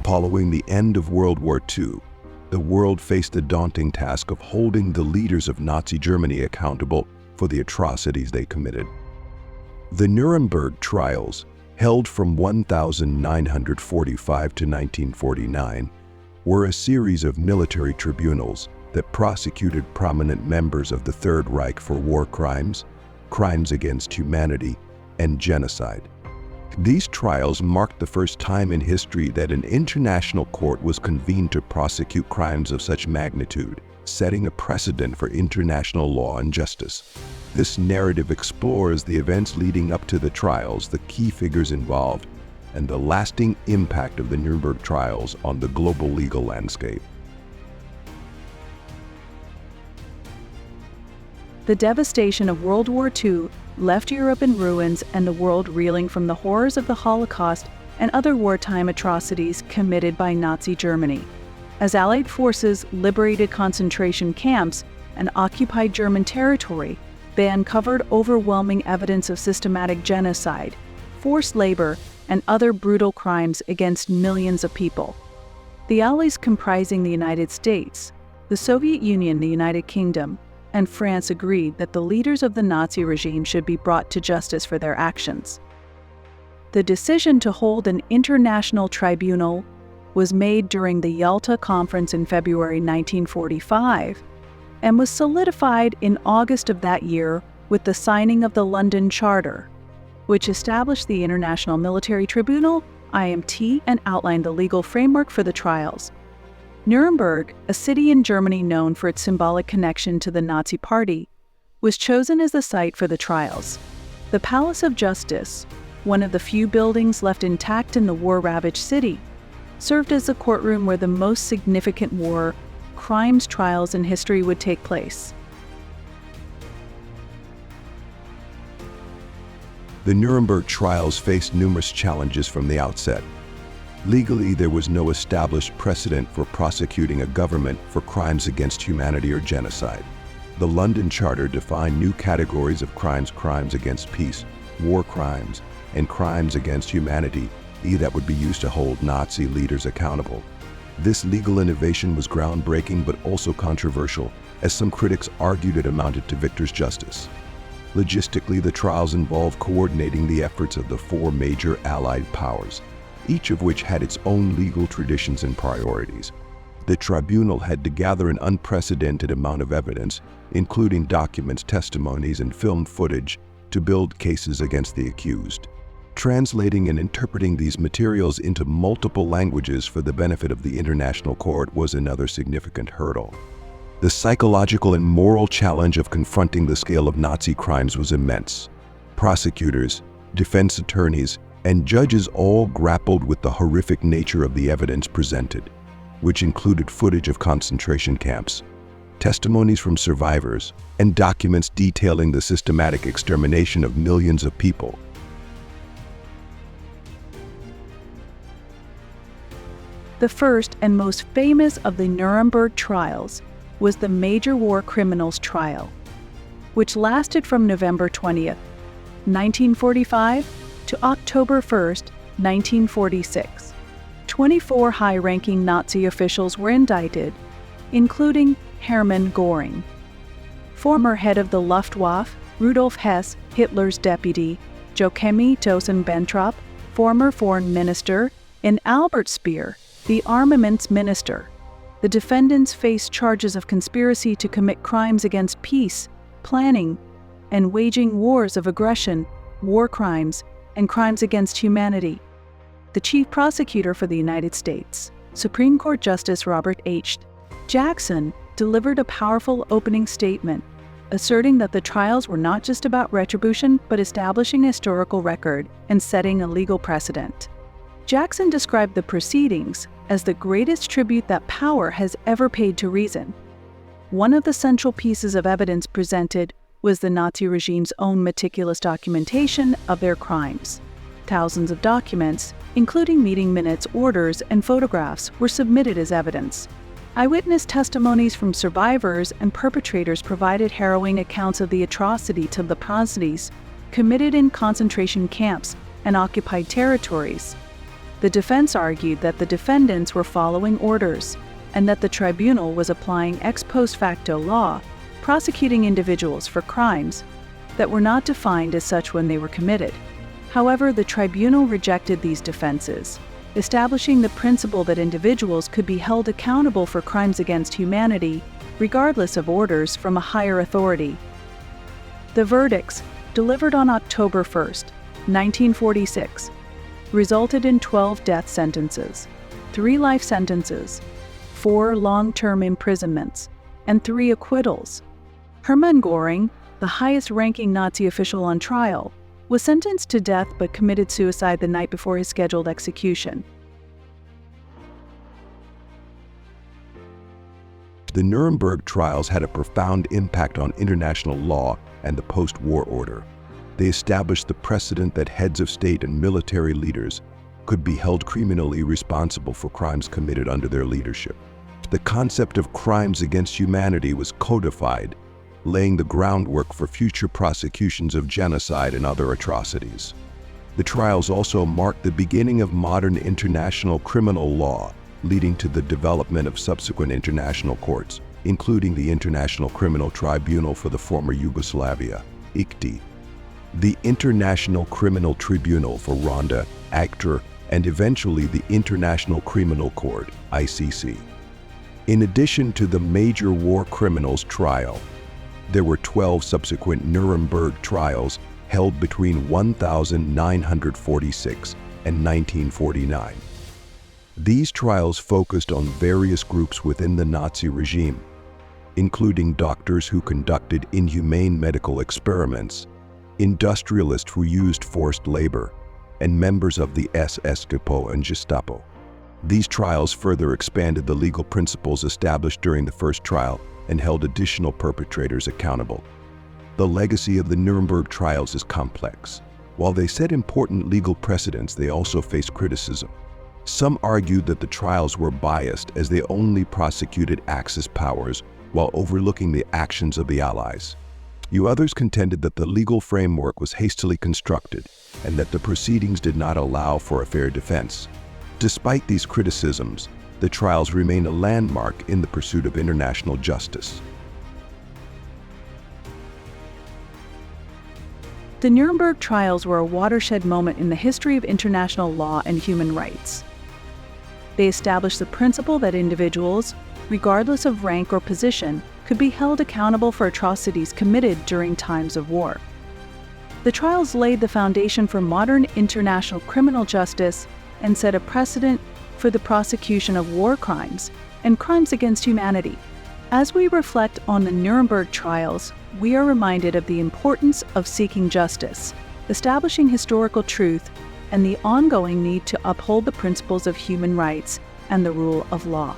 Following the end of World War II, the world faced the daunting task of holding the leaders of Nazi Germany accountable for the atrocities they committed. The Nuremberg trials, held from 1945 to 1949, were a series of military tribunals that prosecuted prominent members of the Third Reich for war crimes, crimes against humanity, and genocide. These trials marked the first time in history that an international court was convened to prosecute crimes of such magnitude, setting a precedent for international law and justice. This narrative explores the events leading up to the trials, the key figures involved, and the lasting impact of the Nuremberg trials on the global legal landscape. The devastation of World War II left Europe in ruins and the world reeling from the horrors of the Holocaust and other wartime atrocities committed by Nazi Germany. As Allied forces liberated concentration camps and occupied German territory, they uncovered overwhelming evidence of systematic genocide, forced labor, and other brutal crimes against millions of people. The Allies, comprising the United States, the Soviet Union, the United Kingdom, and France, agreed that the leaders of the Nazi regime should be brought to justice for their actions. The decision to hold an international tribunal was made during the Yalta Conference in February 1945 and was solidified in August of that year with the signing of the London Charter, which established the International Military Tribunal, IMT, and outlined the legal framework for the trials. Nuremberg, a city in Germany known for its symbolic connection to the Nazi Party, was chosen as the site for the trials. The Palace of Justice, one of the few buildings left intact in the war-ravaged city, served as the courtroom where the most significant war crimes trials in history would take place. The Nuremberg trials faced numerous challenges from the outset. Legally, there was no established precedent for prosecuting a government for crimes against humanity or genocide. The London Charter defined new categories of crimes: crimes against peace, war crimes, and crimes against humanity, that would be used to hold Nazi leaders accountable. This legal innovation was groundbreaking but also controversial, as some critics argued it amounted to victor's justice. Logistically, the trials involved coordinating the efforts of the four major Allied powers, each of which had its own legal traditions and priorities. The tribunal had to gather an unprecedented amount of evidence, including documents, testimonies, and filmed footage, to build cases against the accused. Translating and interpreting these materials into multiple languages for the benefit of the international court was another significant hurdle. The psychological and moral challenge of confronting the scale of Nazi crimes was immense. Prosecutors, defense attorneys, and judges all grappled with the horrific nature of the evidence presented, which included footage of concentration camps, testimonies from survivors, and documents detailing the systematic extermination of millions of people. The first and most famous of the Nuremberg trials was the Major War Criminals Trial, which lasted from November 20th, 1945 to October 1st, 1946. 24 high-ranking Nazi officials were indicted, including Hermann Göring, former head of the Luftwaffe, Rudolf Hess, Hitler's deputy, Joachim Thyssen-Bentrop, former foreign minister, and Albert Speer, the armaments minister. The defendants faced charges of conspiracy to commit crimes against peace, planning, and waging wars of aggression, war crimes, and crimes against humanity. The chief prosecutor for the United States, Supreme Court Justice Robert H. Jackson, delivered a powerful opening statement, asserting that the trials were not just about retribution, but establishing a historical record and setting a legal precedent. Jackson described the proceedings as the greatest tribute that power has ever paid to reason. One of the central pieces of evidence presented was the Nazi regime's own meticulous documentation of their crimes. Thousands of documents, including meeting minutes, orders, and photographs, were submitted as evidence. Eyewitness testimonies from survivors and perpetrators provided harrowing accounts of the atrocities of the Nazis committed in concentration camps and occupied territories. The defense argued that the defendants were following orders and that the tribunal was applying ex post facto law, prosecuting individuals for crimes that were not defined as such when they were committed. However, the tribunal rejected these defenses, establishing the principle that individuals could be held accountable for crimes against humanity, regardless of orders from a higher authority. The verdicts, delivered on October 1, 1946, resulted in 12 death sentences, 3 life sentences, 4 long-term imprisonments, and 3 acquittals. Hermann Göring, the highest-ranking Nazi official on trial, was sentenced to death but committed suicide the night before his scheduled execution. The Nuremberg trials had a profound impact on international law and the post-war order. They established the precedent that heads of state and military leaders could be held criminally responsible for crimes committed under their leadership. The concept of crimes against humanity was codified, laying the groundwork for future prosecutions of genocide and other atrocities. The trials also marked the beginning of modern international criminal law, leading to the development of subsequent international courts, including the International Criminal Tribunal for the former Yugoslavia, ICTY, the International Criminal Tribunal for Rwanda, ACTR, and eventually the International Criminal Court, ICC. In addition to the major war criminals trial, there were 12 subsequent Nuremberg trials held between 1946 and 1949. These trials focused on various groups within the Nazi regime, including doctors who conducted inhumane medical experiments, industrialists who used forced labor, and members of the SS Gestapo and Gestapo. These trials further expanded the legal principles established during the first trial and held additional perpetrators accountable. The legacy of the Nuremberg trials is complex. While they set important legal precedents, they also faced criticism. Some argued that the trials were biased as they only prosecuted Axis powers while overlooking the actions of the Allies. Others contended that the legal framework was hastily constructed and that the proceedings did not allow for a fair defense. Despite these criticisms, the trials remain a landmark in the pursuit of international justice. The Nuremberg trials were a watershed moment in the history of international law and human rights. They established the principle that individuals, regardless of rank or position, could be held accountable for atrocities committed during times of war. The trials laid the foundation for modern international criminal justice and set a precedent for the prosecution of war crimes and crimes against humanity. As we reflect on the Nuremberg trials, we are reminded of the importance of seeking justice, establishing historical truth, and the ongoing need to uphold the principles of human rights and the rule of law.